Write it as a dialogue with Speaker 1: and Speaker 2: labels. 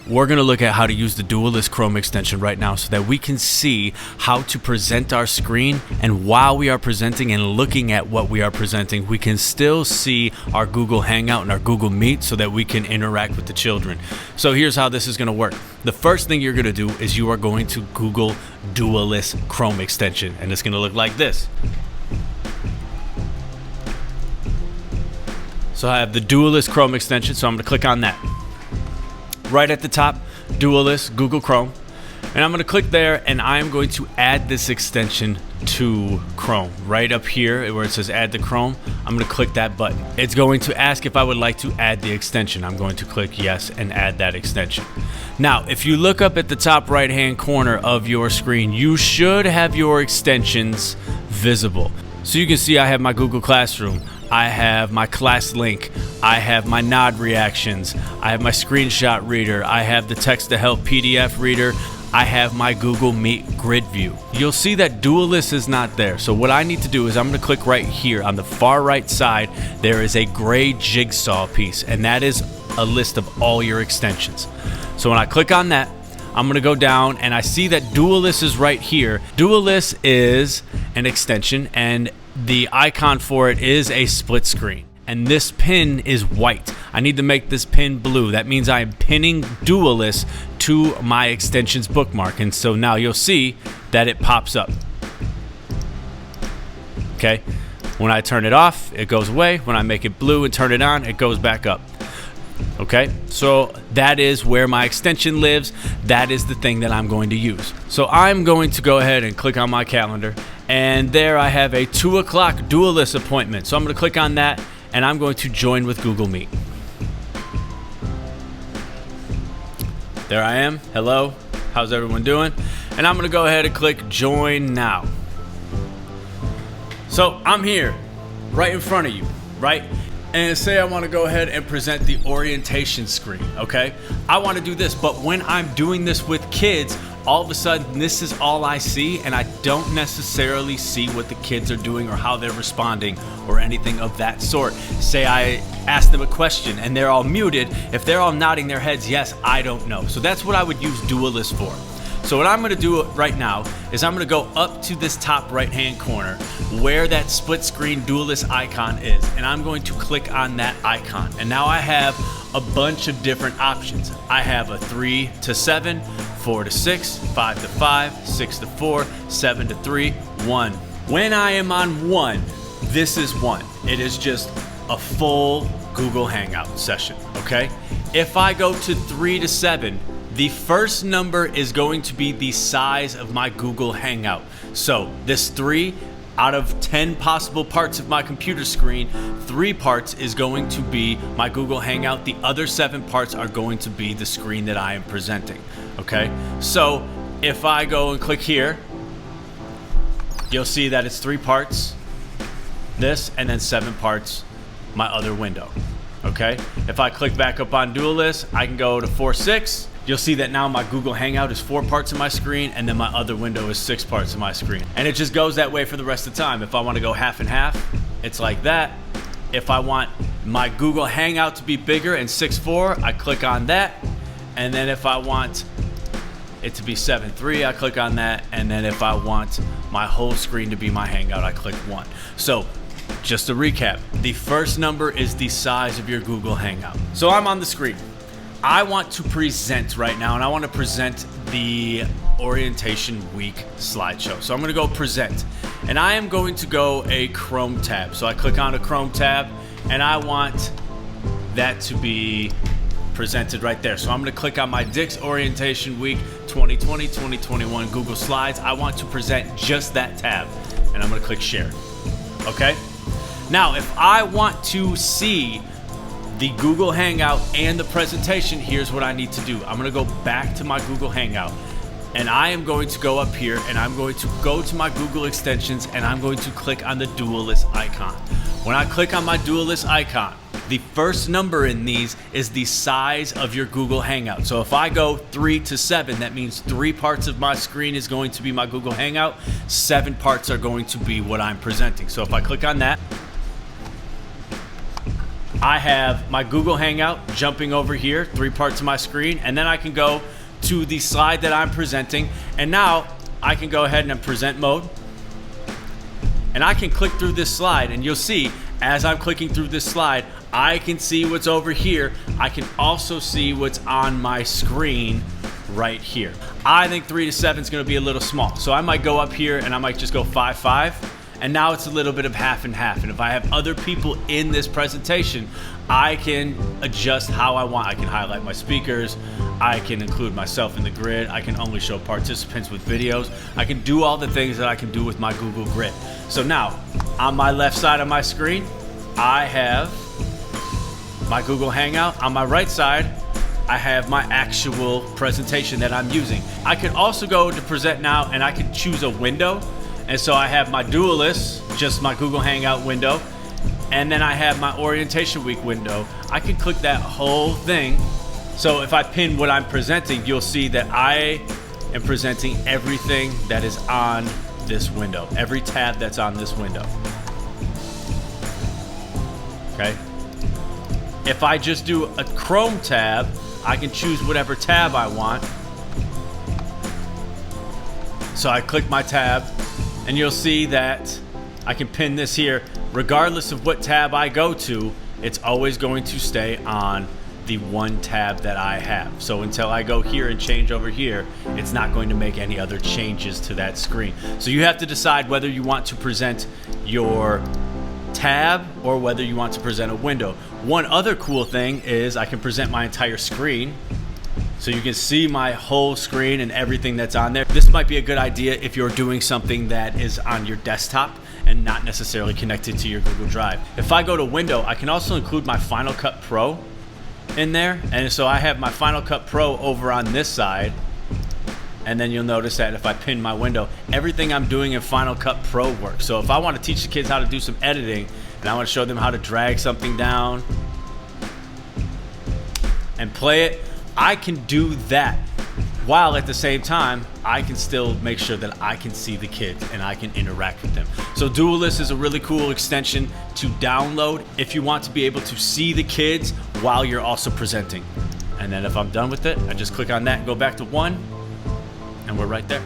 Speaker 1: we're going to look at how to use the Dualless Chrome extension right now so that we can see how to present our screen, and while we are presenting and looking at what we are presenting, we can still see our Google Hangout and our Google Meet so that we can interact with the children. So here's how this is going to work. The first thing you're going to do is you are going to Google Dualless Chrome extension, and it's going to look like this. So I have the Dualless Chrome extension, so I'm going to click on that. Right at the top, Dualless, Google Chrome. And I'm going to click there, and I'm going to add this extension to Chrome. Right up here where it says add to Chrome, I'm going to click that button. It's going to ask if I would like to add the extension. I'm going to click yes and add that extension. Now, if you look up at the top right-hand corner of your screen, you should have your extensions visible. So you can see I have my Google Classroom, I have my class link, I have my nod reactions, I have my screenshot reader, I have the text to help PDF reader, I have my Google Meet grid view. You'll see that Dualless is not there. So what I need to do is I'm going to click right here on the far right side. There is a gray jigsaw piece, and that is a list of all your extensions. So when I click on that, I'm going to go down and I see that Dualless is right here. Dualless is an extension, and the icon for it is a split screen. And this pin is white. I need to make this pin blue. That means I am pinning Dualless to my extensions bookmark. And so now you'll see that it pops up. Okay. When I turn it off, it goes away. When I make it blue and turn it on, it goes back up. Okay, so that is where my extension lives. That is the thing that I'm going to use. So I'm going to go ahead and click on my calendar, and there I have a 2 o'clock Dualless appointment. So I'm going to click on that, and I'm going to join with Google Meet. There I am. Hello, how's everyone doing? And I'm going to go ahead and click join now. So I'm here right in front of you, right? And say I want to go ahead and present the orientation screen, okay? I want to do this, but when I'm doing this with kids, all of a sudden this is all I see, and I don't necessarily see what the kids are doing or how they're responding or anything of that sort. Say I ask them a question and they're all muted. If they're all nodding their heads yes, I don't know. So that's what I would use Dualless for. So what I'm going to do right now is I'm going to go up to this top right hand corner where that split screen Dualless icon is, and I'm going to click on that icon. And now I have a bunch of different options. I have a 3 to 7, 4 to 6, 5 to 5, 6 to 4, 7 to 3, 1. When I am on 1, this is 1. It is just a full Google Hangout session, okay? If I go to 3 to 7, the first number is going to be the size of my Google Hangout. So this 3 out of 10 possible parts of my computer screen, 3 parts is going to be my Google Hangout. The other 7 parts are going to be the screen that I am presenting. Okay, so if I go and click here, you'll see that it's 3 parts, this, and then 7 parts, my other window. Okay, if I click back up on Dualless, I can go to 4, 6. You'll see that now my Google Hangout is 4 parts of my screen, and then my other window is 6 parts of my screen. And it just goes that way for the rest of the time. If I want to go half and half, it's like that. If I want my Google Hangout to be bigger and 6:4, I click on that. And then if I want it to be 7:3, I click on that. And then if I want my whole screen to be my Hangout, I click 1. So just to recap, the first number is the size of your Google Hangout. So I'm on the screen. I want to present right now, and I want to present the orientation week slideshow. So I'm going to go present, and I am going to go a Chrome tab. So I click on a Chrome tab, and I want that to be presented right there. So I'm going to click on my Dick's Orientation Week 2020-2021 Google Slides. I want to present just that tab, and I'm going to click share. Okay? Now, if I want to see the Google Hangout and the presentation, here's what I need to do. I'm going to go back to my Google Hangout, and I am going to go up here, and I'm going to go to my Google extensions, and I'm going to click on the Dualless icon. When I click on my Dualless icon, the first number in these is the size of your Google Hangout. So if I go 3 to 7, that means 3 parts of my screen is going to be my Google Hangout. 7 parts are going to be what I'm presenting. So if I click on that, I have my Google Hangout jumping over here, 3 parts of my screen, and then I can go to the slide that I'm presenting, and now I can go ahead and present mode, and I can click through this slide, and you'll see as I'm clicking through this slide, I can see what's over here. I can also see what's on my screen right here. I think 3 to 7 is going to be a little small, so I might go up here and I might just go 5-5, and now it's a little bit of half and half. And if I have other people in this presentation, I can adjust how I want. I can highlight my speakers, I can include myself in the grid, I can only show participants with videos, I can do all the things that I can do with my Google Grid. So now, on my left side of my screen, I have my Google Hangout. On my right side, I have my actual presentation that I'm using. I can also go to present now, and I can choose a window. And so I have my Dualless, just my Google Hangout window, and then I have my orientation week window. I can click that whole thing. So if I pin what I'm presenting, you'll see that I am presenting everything that is on this window, every tab that's on this window. Okay. If I just do a Chrome tab, I can choose whatever tab I want. So I click my tab, and you'll see that I can pin this here. Regardless of what tab I go to, it's always going to stay on the one tab that I have. So until I go here and change over here, it's not going to make any other changes to that screen. So you have to decide whether you want to present your tab or whether you want to present a window. One other cool thing is I can present my entire screen, so you can see my whole screen and everything that's on there. This might be a good idea if you're doing something that is on your desktop and not necessarily connected to your Google Drive. If I go to window, I can also include my Final Cut Pro in there, and so I have my Final Cut Pro over on this side, and then you'll notice that if I pin my window, everything I'm doing in Final Cut Pro works. So if I want to teach the kids how to do some editing, and I want to show them how to drag something down and play it, I can do that, while at the same time, I can still make sure that I can see the kids and I can interact with them. So Dualless is a really cool extension to download if you want to be able to see the kids while you're also presenting. And then if I'm done with it, I just click on that and go back to 1, and we're right there.